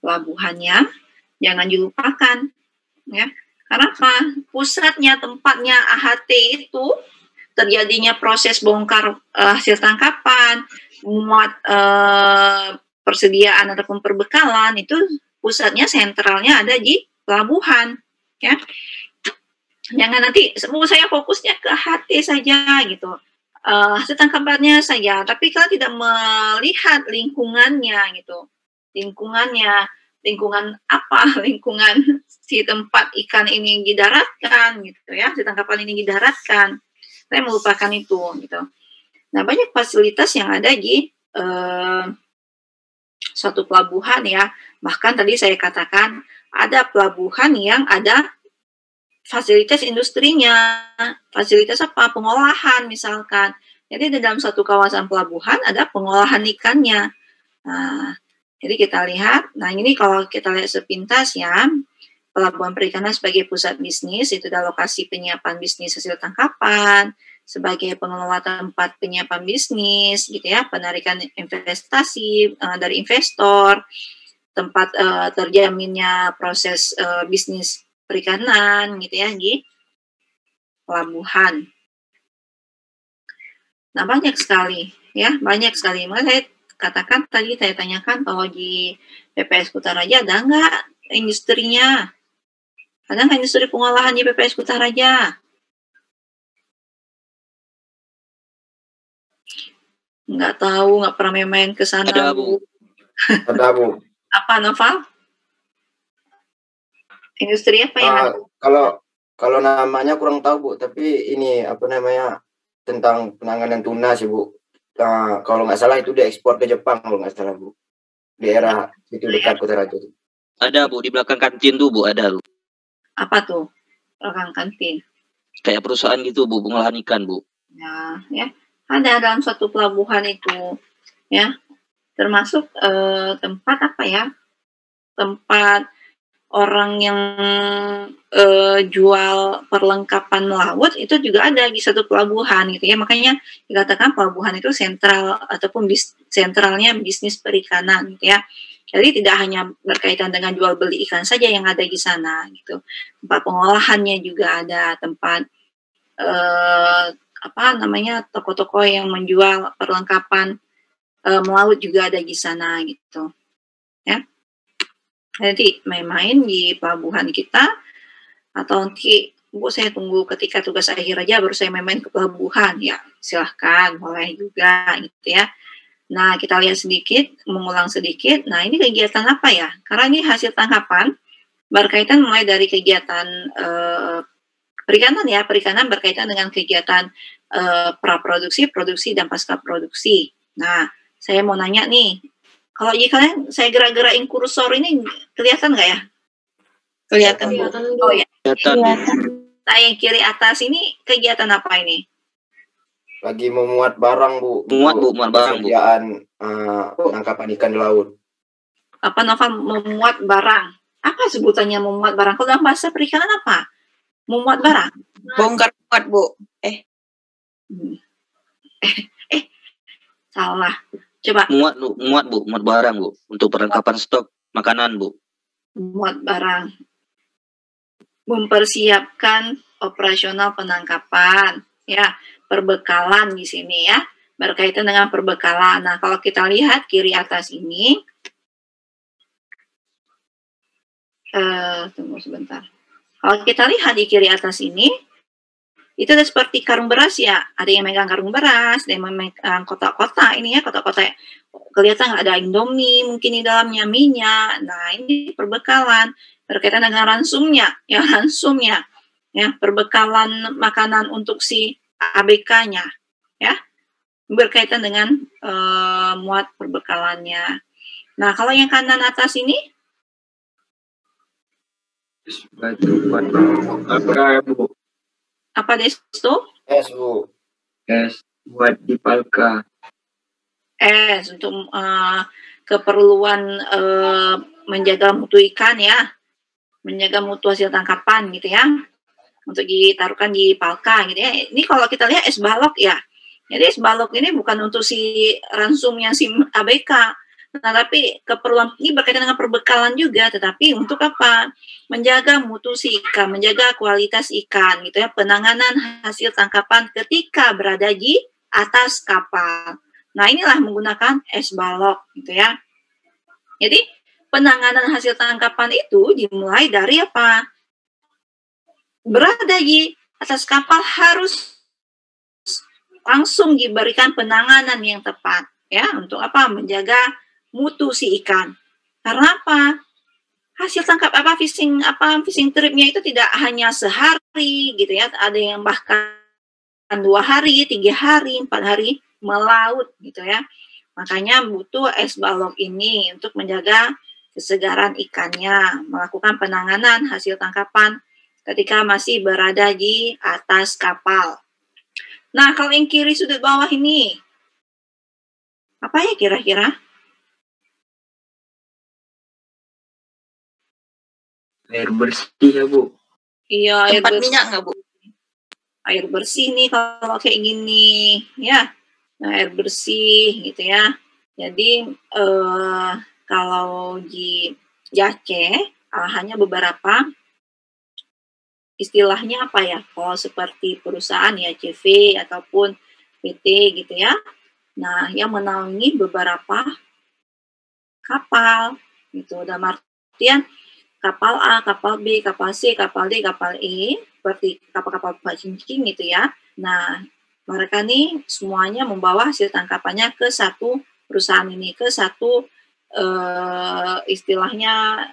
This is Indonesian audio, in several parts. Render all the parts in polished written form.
pelabuhannya jangan dilupakan, ya. Karena apa? Pusatnya, tempatnya AHT itu terjadinya proses bongkar hasil tangkapan, muat persediaan ataupun perbekalan itu pusatnya sentralnya ada di pelabuhan, ya. Jangan nanti saya fokusnya ke HT saja gitu, hasil tangkapannya saja, tapi kalau tidak melihat lingkungannya gitu, lingkungan apa, lingkungan si tempat ikan ini didaratkan gitu ya, si tangkapan ini didaratkan, saya melupakan itu gitu. Nah, banyak fasilitas yang ada di suatu pelabuhan ya, bahkan tadi saya katakan ada pelabuhan yang ada fasilitas industrinya, fasilitas apa? Pengolahan misalkan. Jadi di dalam satu kawasan pelabuhan ada pengolahan ikannya. Nah, jadi kita lihat, nah ini kalau kita lihat sepintas ya, pelabuhan perikanan sebagai pusat bisnis, itu adalah lokasi penyiapan bisnis hasil tangkapan, sebagai pengelola tempat penyiapan bisnis, gitu ya, penarikan investasi dari investor, tempat terjaminnya proses bisnis perikanan gitu ya di pelabuhan. Nah, banyak sekali ya, banyak sekali. Makanya saya katakan tadi, saya tanyakan bahwa di PPS Kutaraja ada nggak industrinya? Ada nggak industri pengolahan di PPS Kutaraja? Nggak tahu, nggak pernah main ke sana. Ada, Bu. Ada, Bu. Apa, Noval? Industri apa yang ada? Kalau namanya kurang tahu, Bu, tapi ini apa namanya, tentang penanganan tuna sih, Bu. Kalau nggak salah itu diekspor ke Jepang, kalau nggak salah, Bu. Daerah itu dekat Kutaraja. Ada, Bu, di belakang kantin tuh, Bu, ada, Bu. Apa tuh? Belakang kantin. Kayak perusahaan gitu, Bu, pengolahan ikan, Bu. Nah, ya. Ada dalam suatu pelabuhan itu, ya. Termasuk tempat apa ya? Tempat orang yang jual perlengkapan laut itu juga ada di satu pelabuhan gitu ya. Makanya dikatakan pelabuhan itu sentral ataupun sentralnya bisnis perikanan gitu ya. Jadi tidak hanya berkaitan dengan jual beli ikan saja yang ada di sana gitu. Tempat pengolahannya juga ada, tempat toko-toko yang menjual perlengkapan melaut juga ada di sana gitu. Ya. Jadi main-main di pelabuhan kita, atau nanti Bu saya tunggu ketika tugas akhir aja baru saya main-main ke pelabuhan, ya silahkan, boleh juga gitu ya. Nah, kita lihat sedikit, mengulang sedikit. Nah, ini kegiatan apa ya? Karena ini hasil tangkapan berkaitan mulai dari kegiatan perikanan ya, perikanan berkaitan dengan kegiatan praproduksi, produksi, dan pasca produksi. Nah, saya mau nanya nih, kalau kalian saya gerak-gerakin kursor ini kelihatan nggak ya? Kelihatan. Oh ya. Kelihatan. Nah, yang kiri atas ini kegiatan apa ini? Lagi memuat barang, Bu. Muat barang, Bu. Penangkapan ikan di laut. Apa, Nova, memuat barang? Apa sebutannya memuat barang? Kalau dalam bahasa perikanan apa? Memuat barang? Bongkar muat, Bu. Salah. Coba. Muat, Bu. Muat barang, Bu. Untuk perlengkapan stok makanan, Bu. Muat barang. Mempersiapkan operasional penangkapan. Ya, perbekalan di sini ya. Berkaitan dengan perbekalan. Nah, kalau kita lihat kiri atas ini. Tunggu sebentar. Kalau kita lihat di kiri atas ini, itu ada seperti karung beras ya. Ada yang megang karung beras, ada yang megang kotak-kotak ini ya, kotak-kotak. Kelihatan nggak ada Indomie, mungkin di dalamnya minyak. Nah, ini perbekalan berkaitan dengan ransumnya, ya ransumnya, ya perbekalan makanan untuk si ABK-nya, ya berkaitan dengan muat perbekalannya. Nah, kalau yang kanan atas ini, apa Desto? Es, Bu. Es buat di Palka. Es untuk keperluan menjaga mutu ikan ya, menjaga mutu hasil tangkapan gitu ya, untuk ditaruhkan di Palka gitu ya. Ini kalau kita lihat es balok ya, jadi es balok ini bukan untuk si ransumnya si ABK, Nah, tapi keperluan ini berkaitan dengan perbekalan juga, tetapi untuk apa? Menjaga mutu si ikan, menjaga kualitas ikan, gitu ya. Penanganan hasil tangkapan ketika berada di atas kapal. Nah, inilah menggunakan es balok, gitu ya. Jadi, penanganan hasil tangkapan itu dimulai dari apa? Berada di atas kapal harus langsung diberikan penanganan yang tepat, ya, untuk apa? Menjaga mutu si ikan. Karena apa? Hasil tangkap fishing tripnya itu tidak hanya sehari gitu ya, ada yang bahkan 2 hari, 3 hari, 4 hari melaut gitu ya. Makanya butuh es balok ini untuk menjaga kesegaran ikannya, melakukan penanganan hasil tangkapan ketika masih berada di atas kapal. Nah, kalau yang kiri sudut bawah ini, apa ya kira-kira? Air bersih ya, Bu. Iya, air Tempat bersih. minyak nggak, Bu? Air bersih nih kalau kayak gini, ya. Nah, air bersih gitu ya. Jadi kalau di Aceh hanya beberapa istilahnya apa ya? Kalau seperti perusahaan ya CV ataupun PT gitu ya. Nah, yang menaungi beberapa kapal gitu. Dalam artian kapal A, kapal B, kapal C, kapal D, kapal E, seperti kapal-kapal pancing gitu ya. Nah, mereka nih semuanya membawa hasil tangkapannya ke satu perusahaan ini, ke satu istilahnya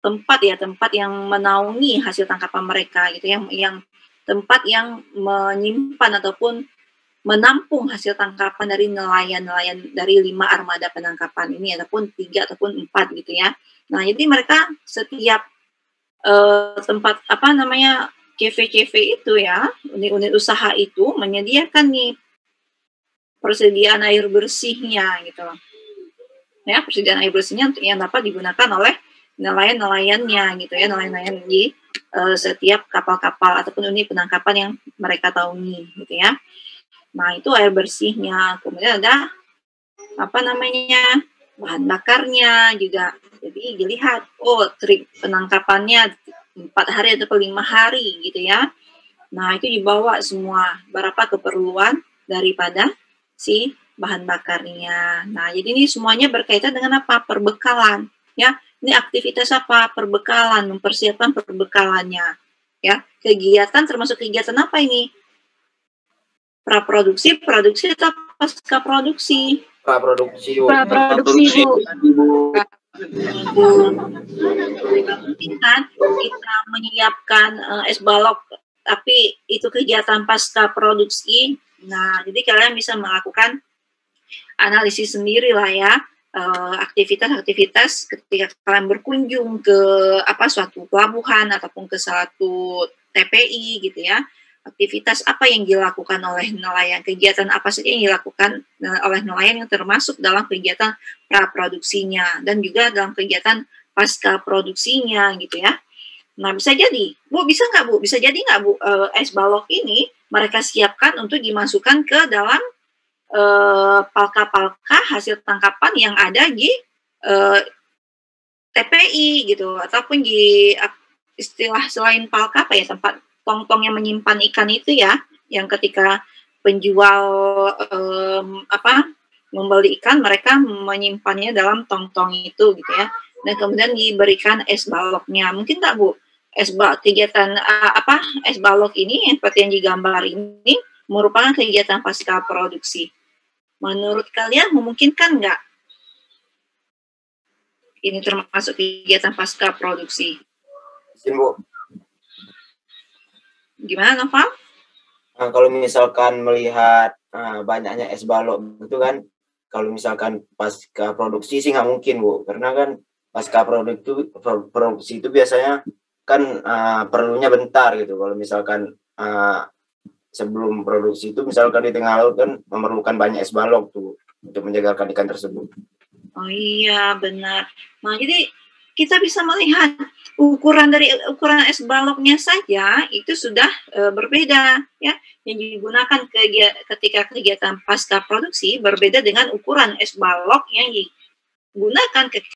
tempat yang menaungi hasil tangkapan mereka gitu, yang tempat yang menyimpan ataupun menampung hasil tangkapan dari nelayan-nelayan dari 5 armada penangkapan ini ataupun 3 ataupun 4 gitu ya. Nah, jadi mereka setiap tempat CV itu ya, unit-unit usaha itu menyediakan nih persediaan air bersihnya gitu. Ya, persediaan air bersihnya yang dapat digunakan oleh nelayan-nelayannya gitu ya, nelayan-nelayan di setiap kapal-kapal ataupun unit penangkapan yang mereka taungi gitu ya. Nah, itu air bersihnya. Kemudian ada bahan bakarnya juga. Jadi dilihat, trip penangkapannya 4 hari atau 5 hari gitu ya. Nah, itu dibawa semua berapa keperluan daripada si bahan bakarnya. Nah, jadi ini semuanya berkaitan dengan apa? Perbekalan, ya. Ini aktivitas apa? Perbekalan, mempersiapkan perbekalannya, ya. Kegiatan termasuk kegiatan apa ini? Praproduksi, produksi atau pasca produksi? Praproduksi, Bu. Praproduksi, Bu. Mungkin kan kita menyiapkan es balok, tapi itu kegiatan pasca produksi. Nah, jadi kalian bisa melakukan analisis sendiri lah ya, aktivitas-aktivitas ketika kalian berkunjung ke suatu pelabuhan ataupun ke suatu TPI gitu ya. Aktivitas apa yang dilakukan oleh nelayan, kegiatan apa saja yang dilakukan oleh nelayan yang termasuk dalam kegiatan praproduksinya dan juga dalam kegiatan pasca produksinya gitu ya. Nah, bisa jadi, Bu, bisa nggak Bu? Bisa jadi nggak Bu, es balok ini mereka siapkan untuk dimasukkan ke dalam palka-palka hasil tangkapan yang ada di TPI gitu, ataupun di istilah selain palka apa ya, tempat tong-tong yang menyimpan ikan itu ya, yang ketika penjual membeli ikan, mereka menyimpannya dalam tong-tong itu gitu ya, dan kemudian diberikan es baloknya. Mungkin nggak Bu, kegiatan es balok ini seperti yang digambar ini merupakan kegiatan pasca produksi. Menurut kalian memungkinkan nggak ini termasuk kegiatan pasca produksi? Bu. Gimana, Noval? Nah, kalau misalkan melihat banyaknya es balok itu kan, kalau misalkan pasca produksi sih nggak mungkin, Bu, karena kan pasca produksi itu biasanya kan perlunya bentar gitu. Kalau misalkan sebelum produksi itu misalkan di tengah laut kan memerlukan banyak es balok tuh untuk menjaga ikan tersebut. Oh iya, benar. Nah, jadi kita bisa melihat ukuran dari ukuran es baloknya saja itu sudah berbeda, ya. Yang digunakan ketika kegiatan pasca produksi berbeda dengan ukuran es balok yang digunakan